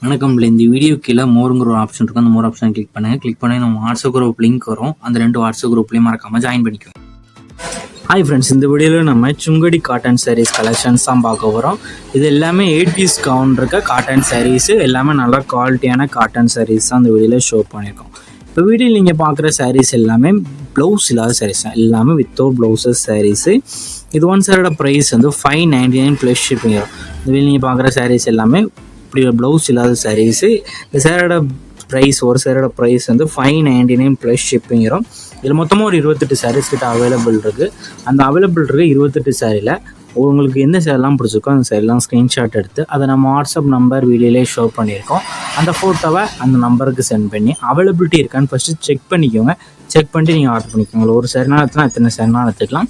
வணக்கம். இந்த வீடியோ கீழே மோருங்கிற ஒரு ஆப்ஷன் இருக்கும். அந்த மோர் ஆப்ஷன் கிளிக் பண்ணுங்கள். கிளிக் பண்ணி நம்ம வாட்ஸ்அப் குரூப் லிங்க் வரும். அந்த 2 வாட்ஸ்அப் குரூப்லேயும் மறக்காமல் ஜாயின் பண்ணிக்கோங்க. ஹாய் ஃப்ரெண்ட்ஸ், இந்த வீடியோவில் நம்ம சுங்கடி காட்டன் சாரீஸ் கலெக்ஷன்ஸ் தான் பார்க்க போகிறோம். இது எல்லாமே 8 பீஸ் கவுண்ட் இருக்க காட்டன் சாரீஸு, எல்லாமே நல்லா குவாலிட்டியான காட்டன் சாரீஸ் தான் இந்த வீடியோவில் ஷோ பண்ணியிருக்கோம். இப்போ வீடியோவில் நீங்கள் பார்க்குற சாரீஸ் எல்லாமே ப்ளவுஸ் இல்லாத சாரீஸ் தான், எல்லாமே வித்தவுட் ப்ளவுஸஸ் சாரீஸு. இது ஒன் சாரோட ப்ரைஸ் வந்து 599 ப்ளஸ் ஷிப்பிங். இந்த வீடியோ நீங்கள் பார்க்குற சாரீஸ் எல்லாமே இப்படி ப்ளவுஸ் இல்லாத சாரீஸு. இந்த சேரோட ப்ரைஸ், ஒரு சேரோட ப்ரைஸ் வந்து 599 ப்ளஸ் ஷிப்பிங் வரும். இதில் மொத்தமாக ஒரு 28 சாரீஸ் கிட்ட அவைலபிள் இருக்குது. அந்த அவைலபிள் இருக்க 28 சாரியில் உங்களுக்கு எந்த சேரெலாம் பிடிச்சிருக்கோ அந்த சேரெலாம் ஸ்க்ரீன்ஷாட் எடுத்து அதை நம்ம வாட்ஸ்அப் நம்பர் வீடியோலேயே ஷோ பண்ணியிருக்கோம். அந்த ஃபோட்டோவை அந்த நம்பருக்கு சென்ட் பண்ணி அவைலபிலிட்டி இருக்கான்னு ஃபஸ்ட்டு செக் பண்ணிக்கோங்க. செக் பண்ணிட்டு நீங்கள் ஆர்டர் பண்ணிக்கோங்க. ஒரு சேரனா எத்தனை சேரனா எடுத்துக்கலாம்.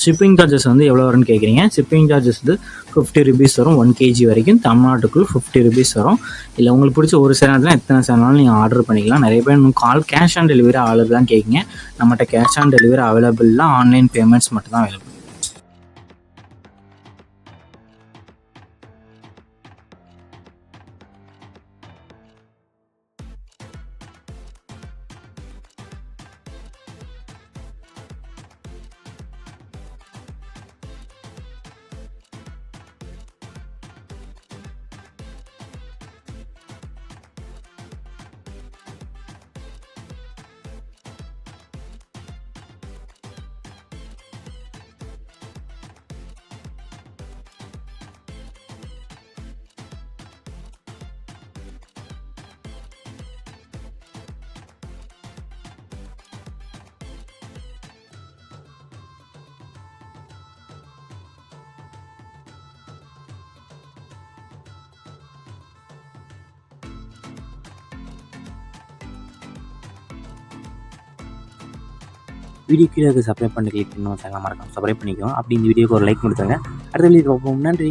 ஷிப்பிங் சார்ஜஸ் வந்து எவ்வளோ வரும்னு கேட்குறீங்க. ஷிப்பிங் சார்ஜஸ் வந்து 50 ருபீஸ் வரும். 1 kg வரைக்கும் தமிழ்நாட்டுக்குள்ள 50 ருபீஸ் வரும். இல்லை உங்களுக்கு பிடிச்ச ஒரு சேனல்னால் எத்தனை சேனல்னாலும் நீங்கள் ஆர்டர் பண்ணிக்கலாம். நிறைய பேர் இன்னும் கேஷ் ஆன் டெலிவரி அவைலபிள் தான் கேட்குங்க. நம்மகிட்ட கேஷ் ஆன் டெலிவரி அவைலபிள் தான், ஆன்லைன் பேமெண்ட்ஸ் மட்டும் தான் அவைலபிள். வீடியோ கீழே சப்ஸ்கிரைப் பண்ணி கிளிக் பண்ணணும். சேனல் மறக்காம சப்ஸ்கிரைப் பண்ணிக்கோங்க. அப்படி இந்த வீடியோக்கு ஒரு லைக் கொடுத்துருங்க. அடுத்த வீடியோ பார்ப்போம். நன்றி.